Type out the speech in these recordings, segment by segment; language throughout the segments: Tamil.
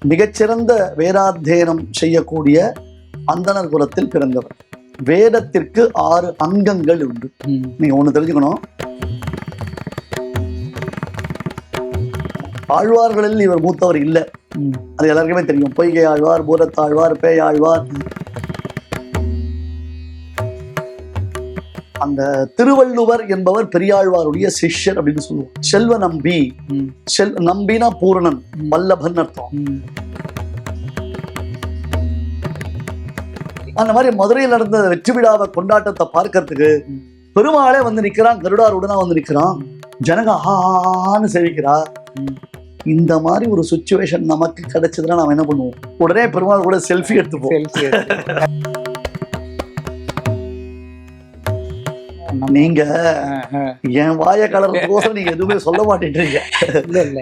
மிகச்சிறந்த வேதாத்தியனம் செய்யக்கூடிய அந்தணர் குலத்தில் பிறந்தவர். வேதத்திற்கு 6 அங்கங்கள் உண்டு. நீங்க ஒண்ணு தெரிஞ்சுக்கணும், ஆழ்வார்களில் இவர் மூத்தவர் இல்லை. அது எல்லாருக்குமே தெரியும். பொய்கை ஆழ்வார், பூரத்தாழ்வார், பேயாழ்வார். அந்த திருவள்ளுவர் என்பவர் பெரியாழ்வாருடைய சிஷ்யர் அப்படின்னு சொல்லுவோம். செல்வ நம்பி, நம்பினா பூரணன், வல்லபன் அர்த்தம். அந்த மாதிரி மதுரையில் நடந்த வெற்றி விழாவை கொண்டாட்டத்தை பார்க்கறதுக்கு பெருமாளே வந்து நிக்கிறான், கருடாருடனா வந்து நிக்கிறான், ஜனங்க ஆன்னு சேவிக்கிறா. இந்த மாதிரி ஒரு சுச்சுவேஷன் நமக்கு கிடைச்சதுன்னா நாம என்ன பண்ணுவோம்? உடனே பெருமாள் கூட செல்ஃபி எடுத்துப்போம். நீங்க என் வாய கலர்றதுக்கோசம் நீங்க எதுவுமே சொல்ல மாட்டேன்றீங்க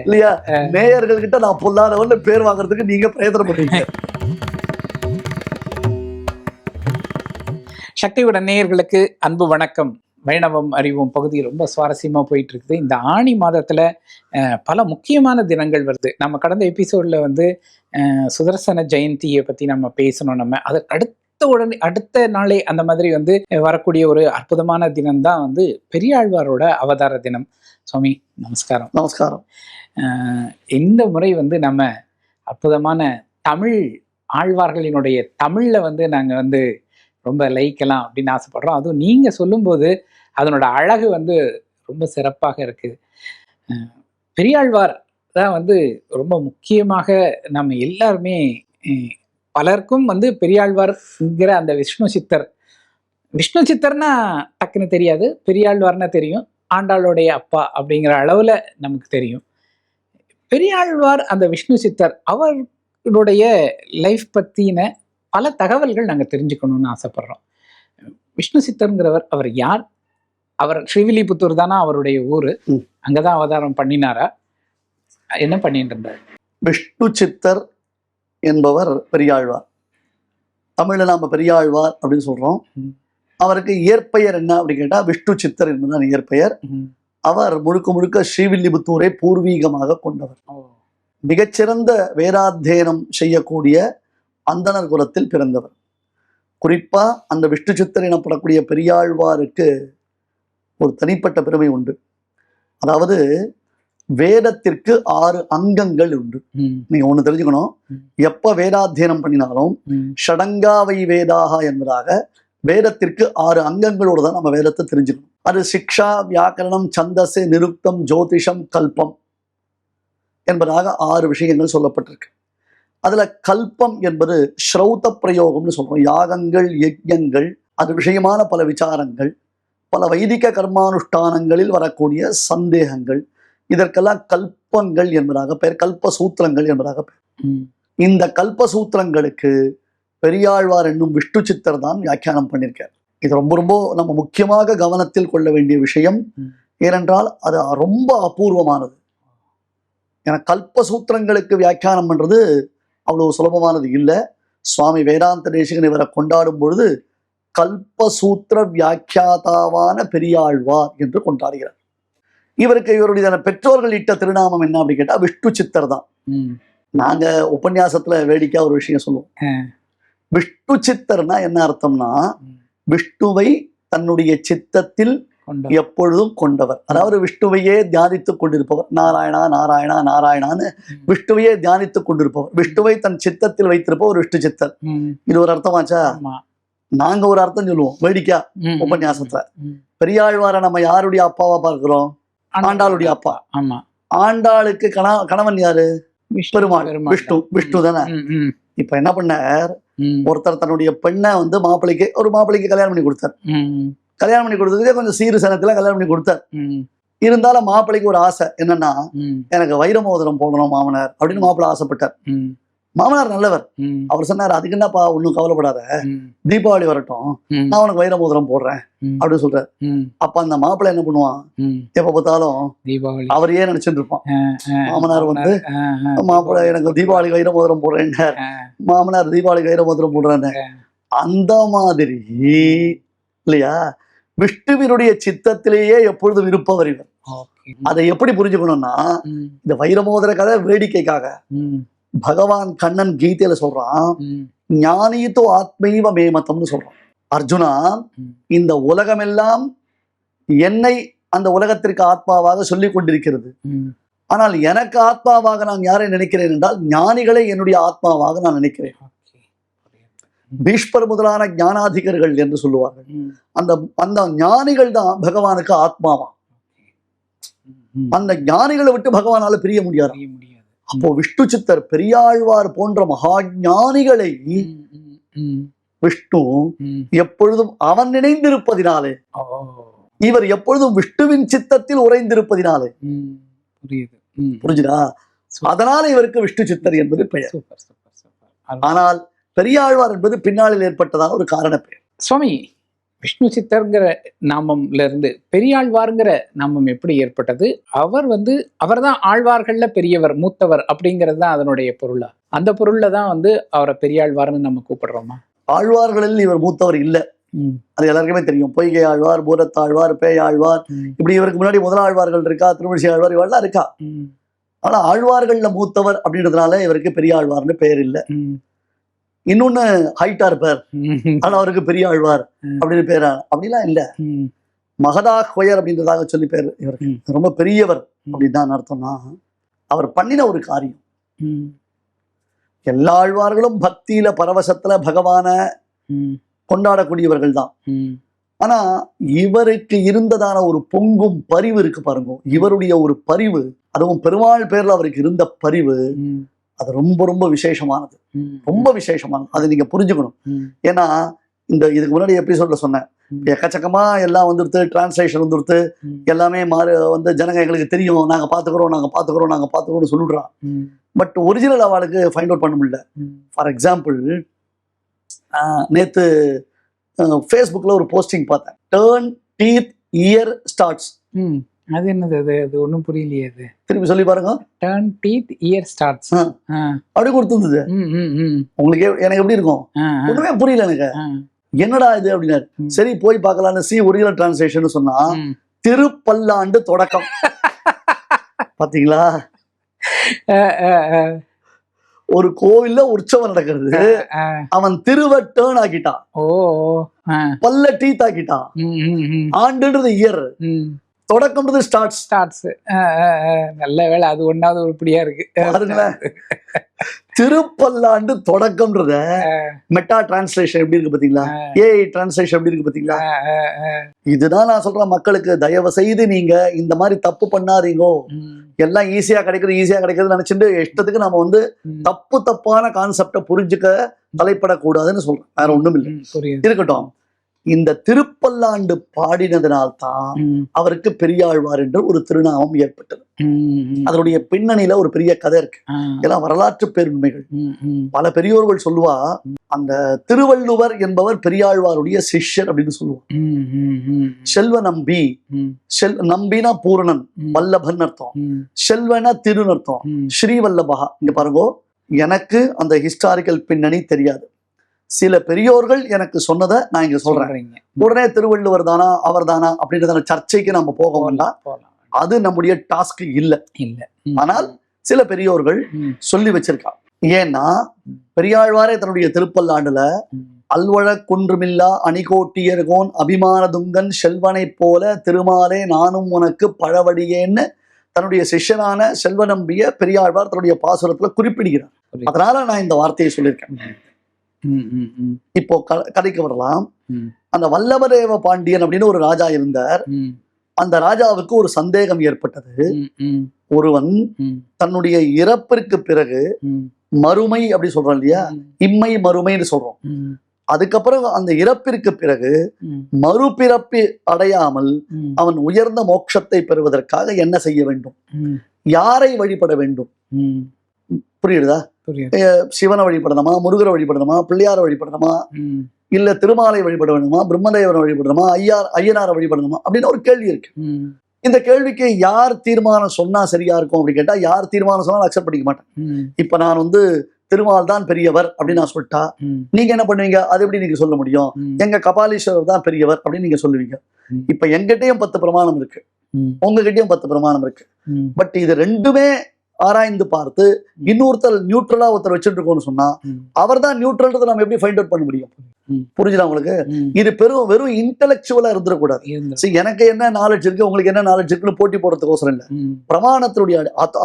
இல்லையா? நேயர்கள் கிட்ட நான் பொல்லாதவன்னு பேர் வாங்குறதுக்கு நீங்க பிரயத்தனம் பண்றீங்க. சக்தியுடன் நேயர்களுக்கு அன்பு வணக்கம். வைணவம் அறிவோம் பகுதி ரொம்ப சுவாரஸ்யமா போயிட்டு இருக்குது. இந்த ஆணி மாதத்துல பல முக்கியமான தினங்கள் வருது. நம்ம கடந்த எபிசோட்ல வந்து சுதர்சன ஜெயந்தியை பத்தி நம்ம பேசணும். நம்ம அதற்கு அடுத்த நாளே அந்த மாதிரி வந்து வரக்கூடிய ஒரு அற்புதமான தினம் தான் வந்து பெரியாழ்வாரோட அவதார தினம். சுவாமி நமஸ்காரம். நமஸ்காரம். இந்த முறை வந்து நம்ம அற்புதமான தமிழ் ஆழ்வார்களினுடைய தமிழ்ல வந்து நாங்க வந்து ரொம்ப லயிக்கலாம் அப்படின்னு ஆசைப்படுறோம். அதுவும் நீங்க சொல்லும்போது அதனோட அழகு வந்து ரொம்ப சிறப்பாக இருக்கு. பெரியாழ்வார் தான் வந்து ரொம்ப முக்கியமாக நம்ம எல்லாருமே, பலருக்கும் வந்து பெரியாழ்வார்ங்கிற அந்த விஷ்ணு சித்தர்னா டக்குன்னு தெரியாது, பெரியாழ்வார்னா தெரியும். ஆண்டாளுடைய அப்பா அப்படிங்கிற அளவுல நமக்கு தெரியும். பெரியாழ்வார் அந்த விஷ்ணு சித்தர் அவர்களுடைய லைஃப் பத்தின பல தகவல்கள் நாங்கள் தெரிஞ்சுக்கணும்னு ஆசைப்படுறோம். விஷ்ணு சித்தர்ங்கிறவர் அவர் யார்? அவர் ஸ்ரீவில்லிபுத்தூர் தானா அவருடைய ஊரு? அங்கதான் அவதாரம் பண்ணினாரா? என்ன பண்ணிட்டு இருந்தார்? விஷ்ணு சித்தர் என்பவர் பெரியாழ்வார். தமிழ்ல நாம பெரியாழ்வார் அப்படின்னு சொல்றோம். அவருக்கு இயற்பெயர் என்ன அப்படின்னு கேட்டா விஷ்ணு சித்தர் என்பதுதான் இயற்பெயர். அவர் முழுக்க முழுக்க ஸ்ரீவில்லிபுத்தூரை பூர்வீகமாக கொண்டவர். மிகச்சிறந்த வேதாத்தியனம் செய்யக்கூடிய அந்தணர் குலத்தில் பிறந்தவர். குறிப்பா அந்த விஷ்ணு சித்தர் எனப்படக்கூடிய பெரியாழ்வாருக்கு ஒரு தனிப்பட்ட பெருமை உண்டு. அதாவது வேதத்திற்கு 6 அங்கங்கள் உண்டு. நீங்க ஒண்ணு தெரிஞ்சுக்கணும், எப்ப வேதாத்தியனம் பண்ணினாலும் ஷடங்காவை வேதாக என்பதாக வேதத்திற்கு 6 அங்கங்களோடு தான் நம்ம வேதத்தை தெரிஞ்சுக்கணும். அது சிக்ஷா, வியாக்கரணம், சந்தஸ், நிருக்தம், ஜோதிஷம், கல்பம் என்பதாக 6 விஷயங்கள் சொல்லப்பட்டிருக்கு. அதுல கல்பம் என்பது ஸ்ரௌத பிரயோகம்னு சொல்றோம். யாகங்கள், யஜ்யங்கள், அது விஷயமான பல விசாரங்கள், பல வைதிக கர்மானுஷ்டானங்களில் வரக்கூடிய சந்தேகங்கள், இதற்கெல்லாம் கல்பங்கள் என்பதாக பெயர், கல்ப சூத்திரங்கள் என்பதாக பெயர். இந்த கல்ப சூத்திரங்களுக்கு பெரியாழ்வார் என்னும் விஷ்ணு சித்தர் தான் வியாக்கியானம் பண்ணியிருக்கார். இது ரொம்ப ரொம்ப நம்ம முக்கியமாக கவனத்தில் கொள்ள வேண்டிய விஷயம். ஏனென்றால் அது ரொம்ப அபூர்வமானது. ஏன்னா கல்ப சூத்திரங்களுக்கு வியாக்கியானம் பண்றது அவ்வளவு சுலபமானது இல்லை. சுவாமி வேதாந்த தேசிகன் இவரை கொண்டாடும் பொழுது கல்பசூத்திர வியாக்கியாதாவான பெரியாழ்வார் என்று கொண்டாடுகிறார். இவருக்கு இவருடைய பெற்றோர்கள் இட்ட திருநாமம் என்ன அப்படின்னு கேட்டா விஷ்ணு சித்தர் தான். நாங்க உபன்யாசத்துல வேடிக்கையா ஒரு விஷயம் சொல்லுவோம். விஷ்ணு சித்தர்னா என்ன அர்த்தம்னா, விஷ்ணுவை தன்னுடைய சித்தத்தில் எப்பொழுதும் கொண்டவர். அதாவது விஷ்ணுவையே தியானித்துக் கொண்டிருப்பவர். நாராயணா நாராயணா நாராயணான்னு விஷ்ணுவையே தியானித்துக் கொண்டிருப்பவர். விஷ்ணுவை தன் சித்தத்தில் வைத்திருப்பவர் விஷ்ணு சித்தர். இது ஒரு அர்த்தமாச்சா? நாங்க ஒரு அர்த்தம் சொல்லுவோம் வேடிக்கையா உபன்யாசத்துல. பெரியாழ்வார நம்ம யாருடைய அப்பாவா பார்க்கிறோம்? ஆண்டாளுடைய அப்பா. ஆண்டாளுக்கு கணவன் யாரு? பெருமாள், விஷ்ணு தானே. இப்ப என்ன பண்ணார், ஒருத்தர் தன்னுடைய பெண்ணை வந்து மாப்பிள்ளைக்கு கல்யாணம் பண்ணி கொடுத்தார். கல்யாணம் பண்ணி கொடுத்ததுக்கே கொஞ்சம் சீரு சனத்துல கல்யாணம் பண்ணி கொடுத்தார். இருந்தாலும் மாப்பிள்ளைக்கு ஒரு ஆசை என்னன்னா, எனக்கு வைர மோதிரம் போடணும் மாமனார் அப்படின்னு மாப்பிள்ளை ஆசைப்பட்டார். மாமனார் நல்லவர். அவர் சொன்னார், அதுக்கு என்னப்பா ஒன்னும் கவலைப்படாத, தீபாவளி வரட்டும், நான் உனக்கு வைர மோதிரம் போடுறேன் அப்படின்னு சொல்றாரு. அப்ப அந்த மாப்பிள்ளை என்ன பண்ணுவான், எப்ப பார்த்தாலும் அவரையே நினைச்சுட்டு இருப்பான். மாமனார் வந்து மாப்பிள்ளை எனக்கு தீபாவளி வைர மோதிரம் போடுறேன், மாமனார் தீபாவளி வைர மோதிரம் போடுறேன்னு. அந்த மாதிரி இல்லையா, விஷ்ணுவினுடைய சித்தத்திலேயே எப்பொழுதும் இருப்பவர் இவர். அதை எப்படி புரிஞ்சுக்கணும்னா, இந்த வைரமோதிர கதை வேடிக்கைக்காக, பகவான் கண்ணன் கீதையில சொல்றான், ஞானிதோ ஆத்மைவ மேமதம்னு சொல்றான். அர்ஜுனா, இந்த உலகமெல்லாம் என்னை அந்த உலகத்திற்கு ஆத்மாவாக சொல்லிக் கொண்டிருக்கிறது. ஆனால் எனக்கு ஆத்மாவாக நான் யாரை நினைக்கிறேன் என்றால் ஞானிகளை என்னுடைய ஆத்மாவாக நான் நினைக்கிறேன். பீஷ்மர் முதலான ஞானாதிகர்கள் என்று சொல்லுவார்கள். அந்த அந்த ஞானிகள் தான் பகவானுக்கு ஆத்மாவா. அந்த ஞானிகளை விட்டு பகவானால பிரிய முடியாது. அப்போ விஷ்ணு சித்தர், பெரியாழ்வார் போன்ற மகா ஞானிகளை விஷ்ணு எப்பொழுதும் அவன் நினைந்திருப்பதினாலே, இவர் எப்பொழுதும் விஷ்ணுவின் சித்தத்தில் உறைந்திருப்பதினாலே, புரிஞ்சுதா? அதனால இவருக்கு விஷ்ணு சித்தர் என்பது பெயர். ஆனால் பெரியாழ்வார் என்பது பின்னாளில் ஏற்பட்டதாக ஒரு காரண பெயர். சுவாமி, விஷ்ணு சித்தர்ங்கிற நாமம்ல இருந்து பெரியாழ்வார்ங்கிற நாமம் எப்படி ஏற்பட்டது? அவர் தான் ஆழ்வார்கள்ல பெரியவர், மூத்தவர் அப்படிங்கிறது தான் அதனுடைய பொருளா? அந்த பொருள்ல தான் அவரை பெரியாழ்வார்னு நம்ம கூப்பிடுறோமா? ஆழ்வார்களில் இவர் மூத்தவர் இல்லை, அது எல்லாருக்குமே தெரியும். பொய்கை ஆழ்வார், பூரத்தாழ்வார், பேயாழ்வார், இப்படி இவருக்கு முன்னாடி முதலாழ்வார்கள் இருக்கா, திருமணிசை ஆழ்வார், இவெல்லாம் இருக்கா. ஆனா ஆழ்வார்கள்ல மூத்தவர் அப்படின்றதுனால இவருக்கு பெரியாழ்வார்னு பெயர் இல்லை. இன்னொன்னு ஹைட்டா இருப்பார், ஆனா அவருக்கு பெரிய ஆழ்வார் அப்படின்னு பேரா அப்படிலாம் இல்ல. மகதா கொயர் அப்படின்றதாக சொல்லி பேர் இவருக்கு. ரொம்ப பெரியவர் அப்படின்னு தான் அர்த்தம்னா, அவர் பண்ணின ஒரு காரியம். எல்லா ஆழ்வார்களும் பக்தியில பரவசத்துல பகவான கொண்டாடக்கூடியவர்கள் தான். ஆனா இவருக்கு இருந்ததான ஒரு பொங்கும் பரிவு இருக்கு பாருங்க, இவருடைய ஒரு பரிவு, அதுவும் பெருமாள் பேர்ல அவருக்கு இருந்த பரிவு, அது ரொம்ப ரொம்ப விசேஷமானது, ரொம்ப விசேஷமானது. அதை நீங்க புரிஞ்சுக்கணும். ஏன்னா இதுக்கு முன்னாடி எபிசோட்ல சொன்னேன், எக்கச்சக்கமா எல்லாம் வந்துடுத்து, டிரான்ஸ்லேஷன் வந்துடுத்து, எல்லாமே ஜனங்க எங்களுக்கு தெரியும், நாங்க பாத்துக்கிறோம்னு சொல்லிடுறான். பட் ஒரிஜினல் அவளுக்கு ஃபைண்ட் அவுட் பண்ண முடியல. ஃபார் எக்ஸாம்பிள், நேத்து ஃபேஸ்புக்ல ஒரு போஸ்டிங் பார்த்தேன், டர்ன் டீத் இயர் ஸ்டார்ட்ஸ். அது என்னது? அது ஒன்றும் புரியலையே. அது திருப்பி சொல்லி பாருங்க. டர்ன் டீத் இயர் ஸ்டார்ட்ஸ் அப்படி கொடுத்துருந்தது. உங்களுக்கு எனக்கு எப்படி இருக்கும்? ஒண்ணுமே புரியல எனக்கு. என்னடா இது அப்படின்னாரு. சரி போய் பார்க்கலான்னு ஒரிஜினல் டிரான்ஸ்லேஷன் சொன்னா, திருப்பல்லாண்டு தொடக்கம். பாத்தீங்களா? ஒரு கோவில்ல உற்சவம் நடக்கிறது, அவன் திருவ டேர்ன் ஆக்கிட்டான், பல்ல டீத் ஆக்கிட்டான். ஆண்டுன்றது இயர், தொடக்கம்ன்றது ஸ்டார்ட்ஸ். நல்ல வேலை, அது ஒன்னாவது உருப்படியா இருக்கு. திருப்பல்லாண்டு தொடக்கம்ன்றத மெட்டா டிரான்ஸ்லேஷன் எப்படி இருக்கு பாத்தீங்களா? ஏஐ டிரான்ஸ்லேஷன் எப்படி இருக்கு பாத்தீங்களா? இதுதான் நான் சொல்றேன் மக்களுக்கு, தயவு செய்து நீங்க இந்த மாதிரி தப்பு பண்ணாதீங்கோ. எல்லாம் ஈஸியா கிடைக்கிறது நினைச்சுட்டு இஷ்டத்துக்கு நம்ம தப்பான கான்செப்டை புரிஞ்சுக்க தலைப்படக்கூடாதுன்னு சொல்றேன். வேற ஒண்ணும் இல்லை, இருக்கட்டும். இந்த திருப்பல்லாண்டு பாடினதினால்தான் அவருக்கு பெரியாழ்வார் என்று ஒரு திருநாமம் ஏற்பட்டது. அதனுடைய பின்னணியில ஒரு பெரிய கதை இருக்கு, எல்லாம் வரலாற்று பேருண்மைகள். பல பெரியோர்கள் சொல்லுவா, அந்த திருவள்ளுவர் என்பவர் பெரியாழ்வாருடைய சிஷ்யர் அப்படின்னு சொல்லுவார். செல்வ நம்பி, நம்பினா பூரணன், வல்லபன் அர்த்தம், செல்வனா திருன்னு அர்த்தம், ஸ்ரீவல்லபகா. இங்க பாருங்க, எனக்கு அந்த ஹிஸ்டாரிக்கல் பின்னணி தெரியாது. சில பெரியோர்கள் எனக்கு சொன்னதை நான் இங்க சொல்றேன். உடனே திருவள்ளுவர் தானா அவர் தானா அப்படின்றத சர்ச்சைக்கு நம்ம போக வேண்டாம், அது நம்முடைய டாஸ்க் இல்ல. ஆனால் சில பெரியோர்கள் சொல்லி வச்சிருக்கா. ஏன்னா பெரியாழ்வாரே தன்னுடைய திருப்பல்லாண்டுல அல்வழ குன்றுமில்லா அணிகோட்டியர்கோன் அபிமான துங்கன் செல்வனை போல திருமாலே நானும் உனக்கு பழவடியேன்னு தன்னுடைய சிஷ்யனான செல்வ நம்பிய பெரியாழ்வார் தன்னுடைய பாசுரத்துல குறிப்பிடுகிறார். அதனால நான் இந்த வார்த்தையை சொல்லியிருக்கேன். இப்போ கதைக்கு வரலாம். அந்த வல்லபதேவ பாண்டியன் அப்படின்னு ஒரு ராஜா இருந்தார். அந்த ராஜாவுக்கு ஒரு சந்தேகம் ஏற்பட்டது. ஒருவன் தன்னுடைய இறப்பிற்கு பிறகு மறுமை அப்படி சொல்றோம் இல்லையா, இம்மை மறுமைன்னு சொல்றோம். அதுக்கப்புறம் அந்த இறப்பிற்கு பிறகு மறுபிறப்பு அடையாமல் அவன் உயர்ந்த மோட்சத்தை பெறுவதற்காக என்ன செய்ய வேண்டும், யாரை வழிபட வேண்டும்? புரியுதா? சிவனை வழிபடணுமா, முருகரை வழிபடணுமா, பிள்ளையாரை வழிபடணுமா, இல்ல திருமாலை வழிபட வேணுமா, பிரம்மதேவனை வழிபடணுமா, ஐயனாரை வழிபடணுமா அப்படின்னு ஒரு கேள்வி இருக்கு. இந்த கேள்விக்கு யார் தீர்மானம் சொன்னா சரியா இருக்கும் அப்படின்னு கேட்டா, யார் தீர்மானம் சொன்னாலும் அக்செப்ட் பண்ணிக்க மாட்டேன். இப்ப நான் திருமால் தான் பெரியவர் அப்படின்னு நான் சொல்லிட்டா நீங்க என்ன பண்ணுவீங்க? அது எப்படி நீங்க சொல்ல முடியும்? எங்க கபாலீஸ்வரர் தான் பெரியவர் அப்படின்னு நீங்க சொல்லுவீங்க. இப்ப எங்கிட்டயும் 10 பிரமாணம் இருக்கு, உங்ககிட்டயும் 10 பிரமாணம் இருக்கு. பட் இது ரெண்டுமே ஆராய்ந்து பார்த்து இன்னொருத்தர் நியூட்ரலா ஒருத்தர் வச்சுட்டு இருக்கோம்னு சொன்னா அவர் தான் நியூட்ரல்ன்றதை நம்ம எப்படி ஃபைண்ட் அவுட் பண்ண முடியும்? புரிஞ்சுதா உங்களுக்கு? இது வெறும் இன்டெலெக்சுவலா இருந்துடக்கூடாது. எனக்கு என்ன நாலேஜ் இருக்கு, உங்களுக்கு என்ன நாலேஜ் இருக்குன்னு போட்டி போடுறதுக்கோசரம் இல்ல. பிரமாணத்தினுடைய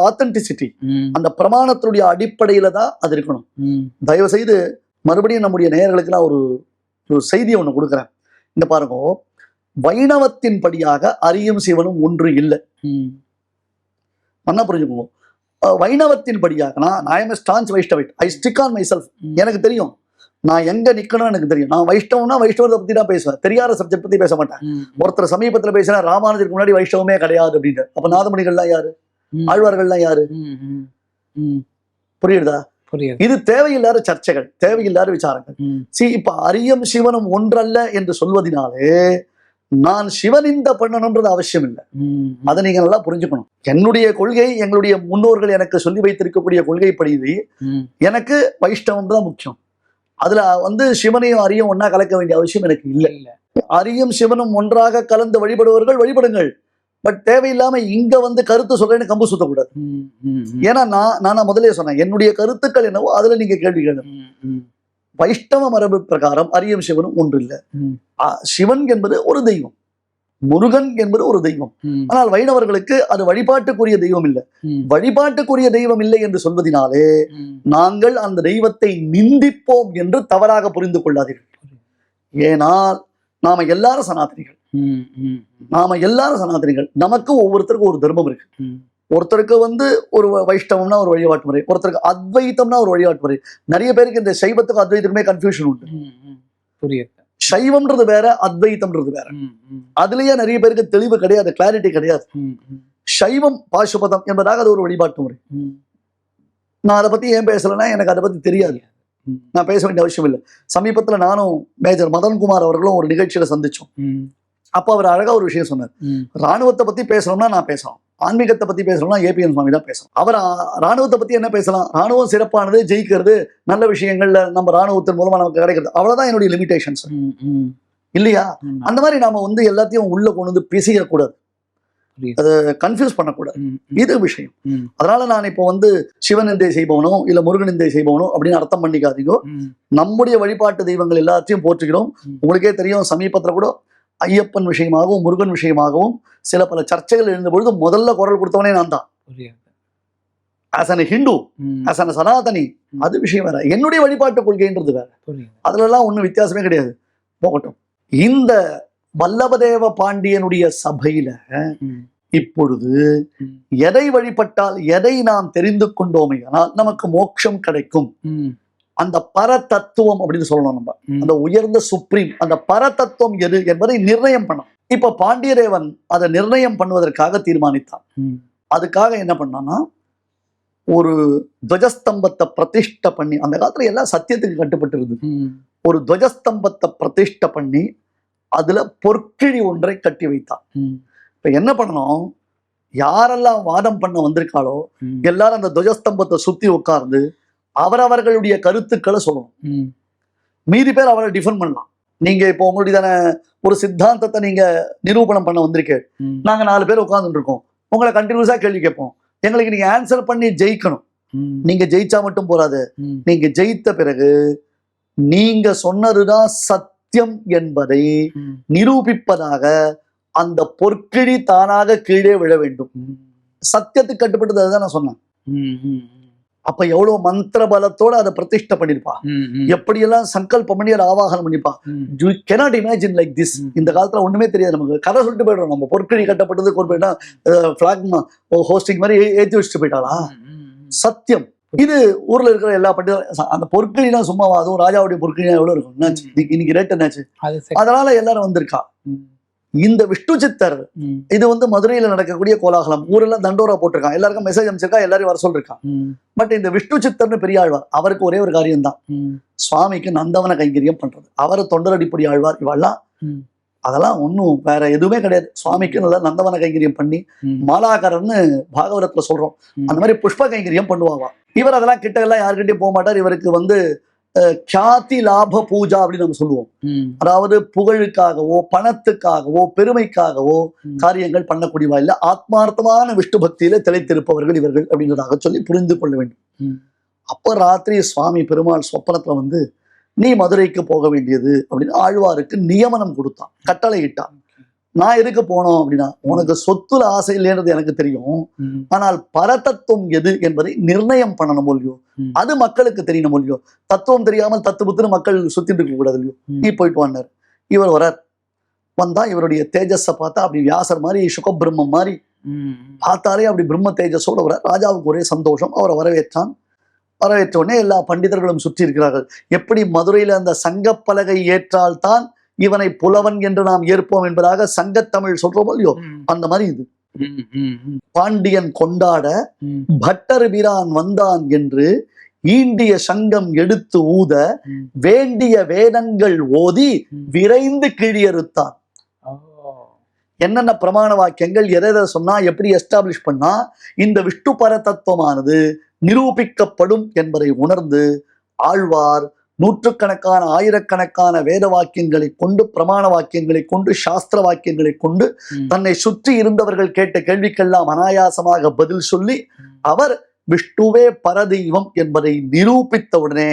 ஆத்தென்டிசிட்டி, அந்த பிரமாணத்தினுடைய அடிப்படையில தான் அது இருக்கணும். தயவு செய்து மறுபடியும் நம்முடைய நேயர்களுக்கு நான் ஒரு செய்தியை ஒண்ணு கொடுக்குறேன். இங்க பாருங்க, வைணவத்தின் படியாக அரியும் சிவனும் ஒன்று இல்லை. நல்லா புரிஞ்சுக்கோங்க. வைணவத்தின் படியாக நான் I am staunch Vaishnavite, I stick on myself. எனக்கு தெரியும் நான் எங்க நிக்கணும், எனக்கு தெரியும். நான் வைஷ்ணவனா வைஷ்ணவத்தை பத்தி தான் பேசுவேன், தெரியாத சப்ஜெக்ட் பத்தி பேச மாட்டேன். ஒருத்தர் சமீபத்துல பேசினா ராமானுஜருக்கு முன்னாடி வைஷ்ணவமே கிடையாது அப்படின்னு. அப்ப நாதமணிகள்லாம் யாரு, ஆழ்வார்கள்லாம் யாரு? புரியுதா? இது தேவையில்லாத சர்ச்சைகள், தேவையில்லாத விசாரங்கள். இப்ப அரியும் சிவனும் ஒன்றல்ல என்று சொல்வதனாலே நான் சிவனிந்த பண்ணணும்ன்றது அவசியம் இல்லை. அதை நீங்க நல்லா புரிஞ்சுக்கணும். என்னுடைய கொள்கை, எங்களுடைய முன்னோர்கள் எனக்கு சொல்லி வைத்திருக்கக்கூடிய கொள்கைப்படி எனக்கு வைஷ்ணவம் தான் முக்கியம். அதுல சிவனையும் அரியும் ஒன்னா கலக்க வேண்டிய அவசியம் எனக்கு இல்லை. அரியும் சிவனும் ஒன்றாக கலந்து வழிபடுவர்கள் வழிபடுங்கள். பட் தேவையில்லாம இங்க கருத்து சொல்றேன்னு கம்பு சுத்தக்கூடாது. ஏன்னா நான் முதலே சொன்னேன், என்னுடைய கருத்துக்கள் என்னவோ அதுல நீங்க கேள்வி கேளுங்க. வைஷ்ணவ மரபு பிரகாரம் அரியும் சிவனும் ஒன்று இல்லை. சிவன் என்பது ஒரு தெய்வம், முருகன் என்பது ஒரு தெய்வம். ஆனால் வைணவர்களுக்கு அது வழிபாட்டுக்குரிய தெய்வம் இல்லை. வழிபாட்டுக்குரிய தெய்வம் இல்லை என்று சொல்வதனாலே நாங்கள் அந்த தெய்வத்தை நிந்திப்போம் என்று தவறாக புரிந்து கொள்ளாதீர்கள். ஏனால் நாம எல்லாரும் சனாதனிகள். நமக்கு ஒவ்வொருத்தருக்கும் ஒரு தர்மம் இருக்கு. ஒருத்தருக்கு ஒரு வைஷ்ணவம்னா ஒரு வழிபாட்டு முறை, ஒருத்தருக்கு அத்வைத்தம்னா ஒரு வழிபாட்டு முறை. நிறைய பேருக்கு இந்த சைவத்துக்கும் அத்வைத்துக்குமே கன்ஃபியூஷன் உண்டு. புரியுது. சைவம்ன்றது வேற, அத்வைத்தம்ன்றது வேற. அதுலயே நிறைய பேருக்கு தெளிவு கிடையாது, கிளாரிட்டி கிடையாது. சைவம் பாசுபதம் என்பதாக அது ஒரு வழிபாட்டு முறை. நான் அதை பத்தி ஏன் பேசலைன்னா எனக்கு அதை பத்தி தெரியாது, நான் பேச வேண்டிய அவசியம் இல்லை. சமீபத்துல நானும் மேஜர் மதன்குமார் அவர்களும் ஒரு நிகழ்ச்சியில சந்திச்சோம். அப்ப அவர் அழகா ஒரு விஷயம் சொன்னார். ராணுவத்தை பத்தி பேசணும்னா நான் பேசலாம், ஆன்மீகத்தை பத்தி பேசணும்னா ஏபிஎன் சுவாமி தான் பேசலாம். அவர் ராணுவத்தை பத்தி என்ன பேசலாம்? ராணுவம் சிறப்பானது, ஜெயிக்கிறது, நல்ல விஷயங்கள்ல நம்ம ராணுவத்தின் மூலமா நமக்கு கிடைக்கிறது, அவ்வளவுதான் என்னுடைய லிமிடேஷன்ஸ் இல்லையா? அந்த மாதிரி நாம எல்லாத்தையும் உள்ள கொண்டு பேசிடக்கூடாது, அதை கன்ஃபியூஸ் பண்ணக்கூடாது. இது விஷயம். அதனால நான் இப்போ சிவன் நிந்தை செய்பவனோ இல்ல முருகன் நிந்தை செய்பவனோ அப்படின்னு அர்த்தம் பண்ணிக்காதீங்க. நம்முடைய வழிபாட்டு தெய்வங்கள் எல்லாத்தையும் போற்றுகிறோம். உங்களுக்கே தெரியும், சமீபத்துல கூட ஐயப்பன் விஷயமாகவும் முருகன் விஷயமாகவும் சில பல சர்ச்சைகள் எழுந்த பொழுது முதல்ல குரல் கொடுத்தவனே நான் தான். As an Hindu, as an sanatani, அது விஷயம் வேற. என்னுடைய வழிபாட்டு கொள்கைன்றது வேற. அதுல எல்லாம் ஒண்ணும் வித்தியாசமே கிடையாது. போகட்டும். இந்த வல்லபதேவ பாண்டியனுடைய சபையில இப்பொழுது எதை வழிபட்டால், எதை நாம் தெரிந்து கொண்டோமே ஆனால் நமக்கு மோட்சம் கிடைக்கும், அந்த பரதத்துவம் அப்படின்னு சொல்லணும். நம்ம அந்த உயர்ந்த சுப்ரீம், அந்த பரதத்துவம் எது என்பதை நிர்ணயம் பண்ணோம். இப்ப பாண்டியதேவன் அதை நிர்ணயம் பண்ணுவதற்காக தீர்மானித்தான். அதுக்காக என்ன பண்ணான்னா, ஒரு துவஜஸ்தம்பத்தை பிரதிஷ்டை பண்ணி, அந்த காலத்துல எல்லாம் சத்தியத்துக்கு கட்டுப்பட்டு இருந்தது. ஒரு துவஜஸ்தம்பத்தை பிரதிஷ்டை பண்ணி அதுல பொற்கிழி ஒன்றை கட்டி வைத்தான். இப்ப என்ன பண்ணணும், யாரெல்லாம் வாதம் பண்ண வந்திருக்காளோ எல்லாரும் அந்த துவஜஸ்தம்பத்தை சுத்தி உட்கார்ந்து அவரவர்களுடைய கருத்துக்களை சொல்லணும். மீதி பேர் அவரை டிஃபெண்ட் பண்ணலாம். நீங்க இப்போ உங்களுடைய ஒரு சித்தாந்தத்தை நீங்க நிரூபணம் பண்ண வந்திருக்கேன், நாங்க 4 பேர் உட்கார்ந்துட்டு இருக்கோம், உங்களை கண்டினியூஸா கேள்வி கேட்போம், எங்களுக்கு நீங்க ஆன்சர் பண்ணி ஜெயிக்கணும். நீங்க ஜெயிச்சா மட்டும் போறாது, நீங்க ஜெயித்த பிறகு நீங்க சொன்னதுதான் சத்தியம் என்பதை நிரூபிப்பதாக அந்த பொற்கிழி தானாக கீழே விழ வேண்டும். சத்தியத்துக்கு கட்டுப்பட்டது அதுதான் நான் சொன்னேன். அப்ப எவ்வளவு மந்திர பலத்தோட அதை பிரதிஷ்டை பண்ணிருப்பா, எப்படியெல்லாம் சங்கல்பம் பண்ணி அதை ஆவாகனம் பண்ணிப்பா. You cannot imagine like this. இந்த காலத்துல ஒண்ணுமே தெரியாது நமக்கு, கதை சொல்லிட்டு போயிடுறோம். நம்ம பொற்கிழி கட்டப்பட்டது கோர்பேட்டா பிளாக் ஹோஸ்டிங் மாதிரி ஏற்றி வச்சுட்டு போயிட்டாளா? சத்தியம். இது ஊர்ல இருக்கிற எல்லா பண்டிதரும் அந்த பொற்கிழினா சும்மாவா, அதுவும் ராஜாவுடைய பொற்கிழினா எவ்வளவு இருக்கும், என்னாச்சு இன்னைக்கு ரேட் என்னாச்சு? அதனால எல்லாரும் வந்திருக்கா. இந்த விஷ்ணு சித்தர் இது மதுரையில நடக்கக்கூடிய கோலாகலம், ஊரெல்லாம் தண்டோரா போட்டிருக்கான், எல்லாருக்கும் மெசேஜ் அமைச்சிருக்கா, எல்லாரையும் வர சொல்லிருக்கான். பட் இந்த விஷ்ணு சித்தர்னு பெரிய ஆழ்வார், அவருக்கு ஒரே ஒரு காரியம் தான், சுவாமிக்கு நந்தவன கைங்கரியம் பண்றது. அவரை தொண்டரடிப்படி ஆழ்வார் இவெல்லாம் அதெல்லாம் ஒன்றும் வேற எதுவுமே கிடையாது. சுவாமிக்கு நல்லா நந்தவன கைங்கரியம் பண்ணி மாலாக்காரர்னு பாகவதத்துல சொல்றோம், அந்த மாதிரி புஷ்ப கைங்கரியம் பண்ணுவாங்க. இவர் அதெல்லாம் கிட்ட எல்லாம் யாருக்கிட்டையும் போக மாட்டார். இவருக்கு கியாதி லாப பூஜா அப்படின்னு நம்ம சொல்லுவோம். அதாவது புகழுக்காகவோ பணத்துக்காகவோ பெருமைக்காகவோ காரியங்கள் பண்ணக்கூடியவா இல்ல, ஆத்மார்த்தமான விஷ்ணு பக்தியில திளைத்திருப்பவர்கள் இவர்கள் அப்படின்றதாக சொல்லி புரிந்து கொள்ள வேண்டும். அப்ப ராத்திரி சுவாமி பெருமாள் சொப்பனத்துல வந்து நீ மதுரைக்கு போக வேண்டியது அப்படின்னு ஆழ்வாருக்கு நியமனம் கொடுத்தான், கட்டளை இட்டான். நான் எதுக்கு போனோம் அப்படின்னா, உனக்கு சொத்துல ஆசை இல்லைன்றது எனக்கு தெரியும், ஆனால் பரதத்துவம் எது என்பதை நிர்ணயம் பண்ணணும் இல்லையோ, அது மக்களுக்கு தெரியணும் இல்லையோ. தத்துவம் தெரியாமல் தத்து புத்துன்னு மக்கள் சுத்திட்டு இருக்க கூடாது இல்லையோ. நீ போயிட்டு வந்தார். இவர் வரார். வந்தா இவருடைய தேஜஸை பார்த்தா அப்படி வியாசர் மாதிரி சுகபிரம்மம் மாதிரி பார்த்தாலே அப்படி பிரம்ம தேஜஸோட வர. ராஜாவுக்கு ஒரே சந்தோஷம். அவரை வரவேற்றான். வரவேற்ற உடனே எல்லா பண்டிதர்களும் சுற்றி இருக்கிறார்கள். எப்படி மதுரையில அந்த சங்கப்பலகை ஏற்றால்தான் இவனை புலவன் என்று நாம் ஏற்போம் என்பதாக சங்கத்தமிழ் சொல்றோம் இல்லையோ, அந்த மாதிரி இது. பாண்டியன் கொண்டாட பட்டர் வீரான் வந்தான் என்று ஈண்டிய சங்கம் எடுத்து ஊத வேண்டிய வேதங்கள் ஓதி விரைந்து கிழியறுத்தான். என்னென்ன பிரமாண வாக்கியங்கள் எதை சொன்னா எப்படி எஸ்டாப்ளிஷ் பண்ணா இந்த விஷ்ணு பரதத்துவமானது நிரூபிக்கப்படும் என்பதை உணர்ந்து ஆழ்வார் நூற்றுக்கணக்கான ஆயிரக்கணக்கான வேத வாக்கியங்களை கொண்டு, பிரமாண வாக்கியங்களை கொண்டு, சாஸ்திர வாக்கியங்களை கொண்டு தன்னை சுற்றி இருந்தவர்கள் கேட்ட கேள்விக்கெல்லாம் அனாயாசமாக பதில் சொல்லி அவர் விஷ்ணுவே பரதெய்வம் என்பதை நிரூபித்தவுடனே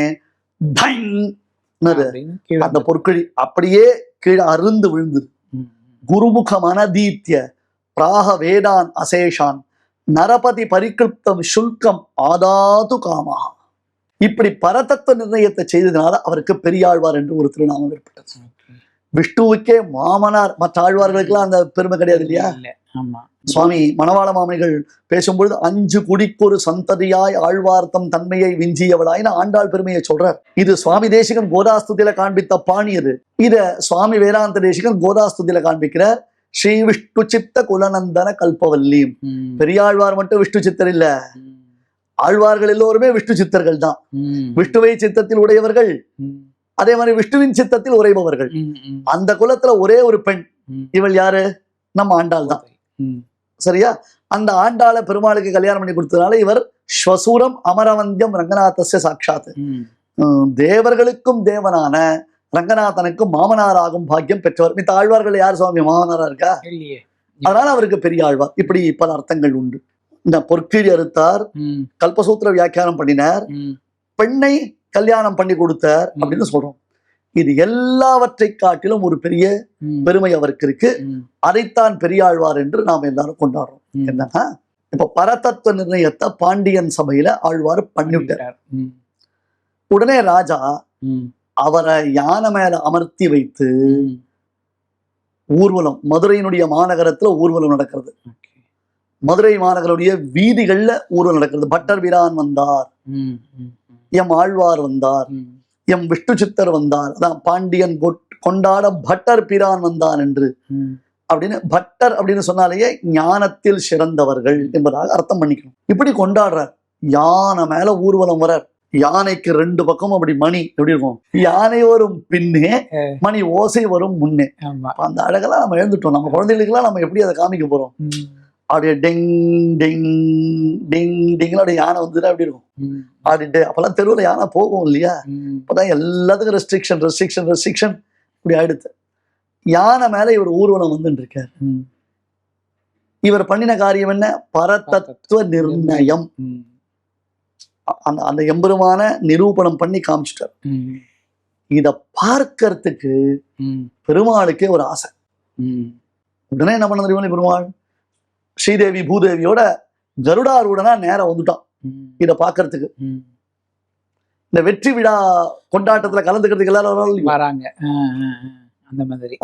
அந்த பொற்கிழி அப்படியே கீழே அருந்து விழுந்தது. குருமுகம் அனதீத்திய பிராக வேதான் அசேஷான் நரபதி பரிகிருப்தம் சுல்கம் ஆதாது காமா. இப்படி பரதத்துவ நிர்ணயத்தை செய்ததுனால அவருக்கு பெரியாழ்வார் என்று ஒரு திருநாமம் ஏற்பட்டது. விஷ்ணுவுக்கே மாமனார். மற்ற ஆழ்வார்களுக்கெல்லாம் அந்த பெருமை கிடையாது இல்லையா? சுவாமி மணவாள மாமனிகள் பேசும்பொழுது 5 குடிக்கொரு சந்ததியாய் ஆழ்வார்த்தம் தன்மையை விஞ்சியவளாயின்னு ஆண்டாள் பெருமையை சொல்றார். இது சுவாமி தேசிகன் கோதாஸ்துதியில காண்பித்த பாணி. அது இத சுவாமி வேதாந்த தேசிகன் கோதாஸ்துதியில காண்பிக்கிறார். ஸ்ரீ விஷ்ணு சித்த குலநந்தன கல்பவல்லி. பெரியாழ்வார் மட்டும் விஷ்ணு சித்தர் இல்ல, ஆழ்வார்கள் எல்லோருமே விஷ்ணு சித்தர்கள் தான். விஷ்ணுவை சித்தத்தில் உடையவர்கள், அதே மாதிரி விஷ்ணுவின் சித்தத்தில் உரைபவர்கள். அந்த குலத்துல ஒரே ஒரு பெண், இவள் யாரு? நம்ம ஆண்டாள் தான். சரியா? அந்த ஆண்டாளை பெருமாளுக்கு கல்யாணம் பண்ணி கொடுத்ததுனால இவர் ஸ்வசூரம் அமரவந்தியம் ரங்கநாதஸ்ய சாட்சாத். தேவர்களுக்கும் தேவனான ரங்கநாதனுக்கும் மாமனாராகும் பாக்கியம் பெற்றவர். மித்த ஆழ்வார்கள் யார் சுவாமி மாமனாரா இருக்கா? அதனால அவருக்கு பெரிய ஆழ்வார். இப்படி பல அர்த்தங்கள் உண்டு. இந்த பொற்கிழி அறுத்தார், கல்பசூத்திர வியாக்கியானம் பண்ணினார், பெண்ணை கல்யாணம் பண்ணி கொடுத்தார் அப்படின்னு சொல்றோம். இது எல்லாவற்றை காட்டிலும் ஒரு பெரிய பெருமை அவருக்கு இருக்கு. அதைத்தான் பெரியாழ்வார் என்று நாம் எல்லாரும் கொண்டாடுறோம். என்னன்னா, இப்ப பரதத்துவ நிர்ணயத்தை பாண்டியன் சபையில ஆழ்வார் பண்ணிவிட்டார். உடனே ராஜா அவரை யானை மேல அமர்த்தி வைத்து ஊர்வலம், மதுரையினுடைய மாநகரத்துல ஊர்வலம் நடக்கிறது. மதுரை மாநகருடைய வீதிகள்ல ஊர்வலம் நடக்கிறது. பட்டர் வீரான் வந்தார், எம் ஆழ்வார் வந்தார், எம் விஷ்ணு சித்தர் வந்தார். அதான் பாண்டியன் கொண்டாட பட்டர் பிரான் வந்தான் என்று. அப்படின்னு பட்டர் அப்படின்னு சொன்னாலேயே ஞானத்தில் சிறந்தவர்கள் என்பதாக அர்த்தம் பண்ணிக்கணும். இப்படி கொண்டாடுறார். யானை மேல ஊர்வலம் வரார். யானைக்கு 2 பக்கம் அப்படி மணி எப்படி இருக்கும்? யானை வரும் பின்னே, மணி ஓசை வரும் முன்னே. அந்த அழகெல்லாம் நம்ம எழுந்துட்டோம். நம்ம குழந்தைகளுக்கெல்லாம் நம்ம எப்படி அதை காமிக்க போறோம்? அப்படியே டெங் டெங் டெங் டெங்லாம் அப்படியே யானை வந்துட்டு அப்படி இருக்கும். ஆடிட்டு அப்பெல்லாம் தெருவில் யானை போகும் இல்லையா? இப்பதான் எல்லாத்துக்கும் ரெஸ்ட்ரிக்ஷன் இப்படி ஆயிடுத்து. யானை மேல இவர் ஊர்வலம் வந்துட்டு இருக்காரு. இவர் பண்ணின காரியம் என்ன? பரதத்துவ நிர்ணயம். அந்த எம்பெருமான நிரூபணம் பண்ணி காமிச்சிட்டார். இத பார்க்கறதுக்கு பெருமாளுக்கே ஒரு ஆசை. உடனே என்ன பண்ண தெரியுமா? பெருமாள் ஸ்ரீதேவி பூதேவியோட கருடாரூடனா நேரம் வந்துட்டான் இத பாக்குறதுக்கு. இந்த வெற்றி விழா கொண்டாட்டத்துல கலந்துக்கிறதுக்கு எல்லாரும் வராங்க.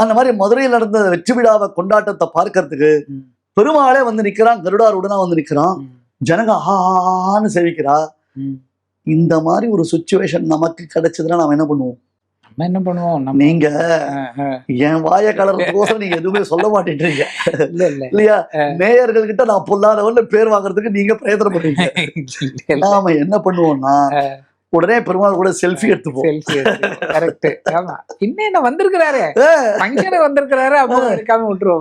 அந்த மாதிரி மதுரையில் நடந்த வெற்றி விழாவை கொண்டாட்டத்தை பார்க்கறதுக்கு பெருமாளே வந்து நிக்கிறான், கருடாரூடனா வந்து நிக்கிறான். ஜனங்க ஆன்னு சேவிக்கிறா. இந்த மாதிரி ஒரு சிச்சுவேஷன் நமக்கு கிடைச்சதுன்னா நாம என்ன பண்ணுவோம்? நீங்க என் வாய கலர்றதுக்கோசம் நீங்க எதுவுமே சொல்ல மாட்டேன்றீங்க இல்லையா? மேயர்கள் கிட்ட நான் பொல்லாதவன் பேர் வாங்குறதுக்கு நீங்க பிரயத்தனம் பண்றீங்க. நாம என்ன பண்ணுவோம்னா உடனே பெருமாள் கூட செல்ஃபி எடுத்துப்போம். இன்னும் வந்திருக்கிறாரு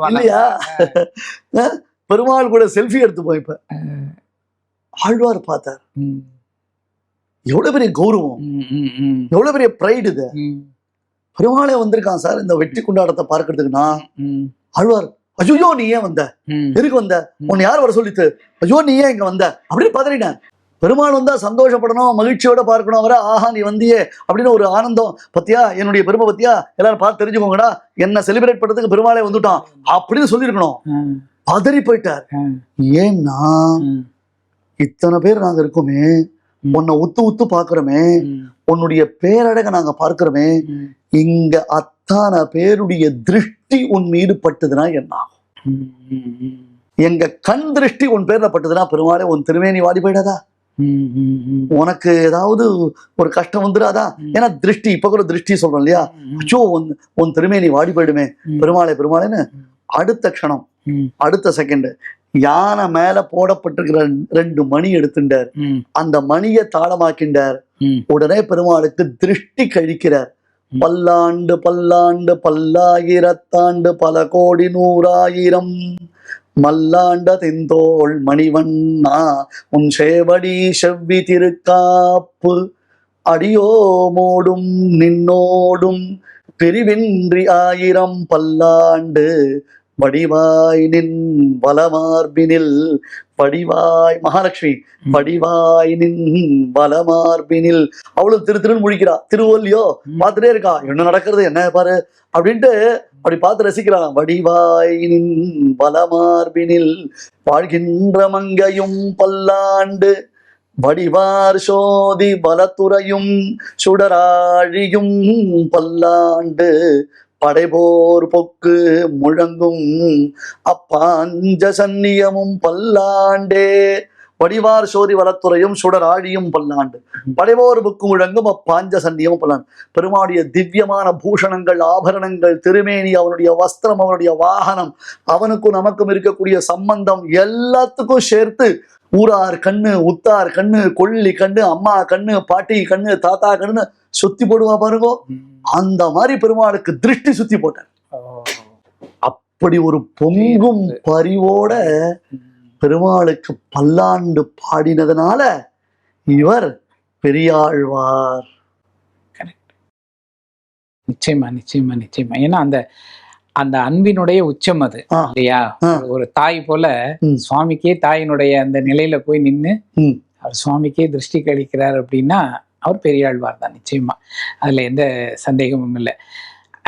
இல்லையா? பெருமாள் கூட செல்ஃபி எடுத்துப்போம். இப்ப ஆழ்வார் பார்த்தார், எவ்வளவு பெரிய கௌரவம், எவ்வளவு பெரிய ப்ரைடு இது. பெருமாளே வந்திருக்கான் சார் இந்த வெற்றி கொண்டாட்டத்தை பார்க்கறதுக்குன்னா. ஆழ்வார், ஐயோ நீ ஏன் வந்த, எதுக்கு வந்த, உன்னை யார் வர சொல்லித்து, ஐயோ நீ ஏன் இங்க வந்த அப்படின்னு பதறினார். பெருமாள் வந்தா சந்தோஷப்படணும், மகிழ்ச்சியோட பார்க்கணும் அவரை. ஆஹா நீ வந்தியே அப்படின்னு ஒரு ஆனந்தம். பத்தியா என்னுடைய பெருமை பத்தியா, எல்லாரும் பார்த்து தெரிஞ்சுக்கோங்கடா, என்ன செலிப்ரேட் பண்றதுக்கு பெருமாளே வந்துட்டான் அப்படின்னு சொல்லியிருக்கணும். பதறி போயிட்டார். ஏன்னா இத்தனை பேர் நாங்க இருக்கோமே, உன்னை உத்து உத்து பாக்குறோமே, உன்னுடைய பேரழக நாங்க பார்க்கிறோமே, இங்க அத்தனை பேருடைய திருஷ்டி உன் மீது பட்டுதுன்னா என்ன ஆகும்? எங்க கண் திருஷ்டி உன் பேர்ல பட்டுதுன்னா பெருமாளே உன் திருமேனி வாடி போயிடாதா? உனக்கு ஏதாவது ஒரு கஷ்டம் வந்துடாதா? ஏன்னா திருஷ்டி, இப்ப கூட திருஷ்டி சொல்றோம் இல்லையா, அச்சோ உன் திருமேனி வாடி போயிடுமே பெருமாளே பெருமாளேன்னு. அடுத்த க்ஷணம், அடுத்த செகண்ட் யானை மேல போடப்பட்டிருக்கிற 2 மணி எடுத்துட்டார். அந்த மணியை தாளமாக்கின்றார். உடனே பெருமாளுக்கு திருஷ்டி கழிக்கிறார். பல்லாண்டு பல்லாண்டு பல்லாயிரத்தாண்டு பல கோடி 100,000 மல்லாண்ட தெந்தோள் மணிவண்ணா உன் சேவடி செவ்வி திருக்காப்பு அடியோ மோடும் நின்னோடும் பிரிவின்றி 1000 பல்லாண்டு வடிவாய் நின் வலமார்பினில் வடிவாய் மகாலட்சுமி வடிவாய் நின் வலமார்பினில். அவளும் திருன்னு முழிக்கிறா. திருவல்லியோ பார்த்துட்டே இருக்கா, என்ன நடக்கிறது என்ன பாரு அப்படின்ட்டு அப்படி பார்த்து ரசிக்கிறான். வடிவாய் நின் வலமார்பினில் வாழ்கின்ற மங்கையும் பல்லாண்டு வடிவார் சோதி பலத்துறையும் சுடராழியும் பல்லாண்டு படைபோர் பொக்கு முழங்கும் அப்பாஞ்ச சன்னியமும் பல்லாண்டே. வடிவார் சோதி வலத்துறையும் சுடர் ஆழியும் பல்லாண்டு, படைபோர் பொக்கு முழங்கும் அப்பாஞ்ச சன்னியமும் பல்லாண்டு. பெருமாளுடைய திவ்யமான பூஷணங்கள், ஆபரணங்கள், திருமேனி, அவனுடைய வஸ்திரம், அவனுடைய வாகனம், அவனுக்கும் நமக்கும் இருக்கக்கூடிய சம்பந்தம் எல்லாத்துக்கும் சேர்த்து ஊரார் கண்ணு, உத்தார் கண்ணு, கொள்ளி கண்ணு, அம்மா கண்ணு, பாட்டி கண்ணு, தாத்தா கண்ணு சுத்தி போடுவா பாருங்க. அந்த மாதிரி பெருமாளுக்கு திருஷ்டி சுத்தி போட்டார். அப்படி ஒரு பொங்கும் பரிவோட பெருமாளுக்கு பல்லாண்டு பாடினதுனால இவர் பெரியாழ்வார். நிச்சயமா நிச்சயமா நிச்சயமா. ஏன்னா அந்த அந்த அன்பினுடைய உச்சம் அது இல்லையா? ஒரு தாய் போல சுவாமிக்கே தாயினுடைய அந்த நிலையில போய் நின்று அவர் சுவாமிக்கே திருஷ்டி கழிக்கிறார் அப்படின்னா அவர் பெரியாழ்வார் தான். நிச்சயமா அதுல எந்த சந்தேகமும் இல்லை.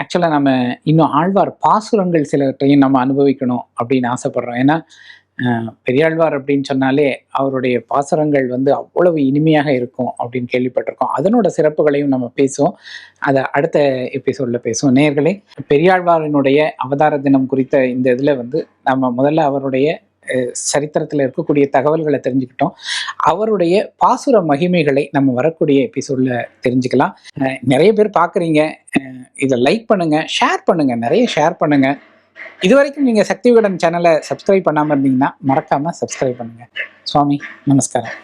ஆக்சுவலா நம்ம இன்னும் ஆழ்வார் பாசுரங்கள் சிலவற்றையும் நம்ம அனுபவிக்கணும் அப்படின்னு ஆசைப்படுறோம். ஏன்னா பெரியாழ்வார் அப்படின்னு சொன்னாலே அவருடைய பாசுரங்கள் வந்து அவ்வளவு இனிமையாக இருக்கும் அப்படின்னு கேள்விப்பட்டிருக்கோம். அதனோட சிறப்புகளையும் நம்ம பேசுவோம். அதை அடுத்த எபிசோட்ல பேசுவோம். நேயர்களே, பெரியாழ்வாரினுடைய அவதார தினம் குறித்த இந்த இதுல வந்து நம்ம முதல்ல அவருடைய சரித்திரத்தில் இருக்கக்கூடிய தகவல்களை தெரிஞ்சுக்கிட்டோம். அவருடைய பாசுர மகிமைகளை நம்ம வரக்கூடிய எபிசோட்ல தெரிஞ்சுக்கலாம். நிறைய பேர் பார்க்குறீங்க, இதை லைக் பண்ணுங்க, ஷேர் பண்ணுங்க, நிறைய ஷேர் பண்ணுங்க. இது வரைக்கும் நீங்க சக்தி விகடன் சேனலை சப்ஸ்கிரைப் பண்ணாம இருந்தீங்கன்னா மறக்காம சப்ஸ்கிரைப் பண்ணுங்க. சுவாமி நமஸ்காரம்.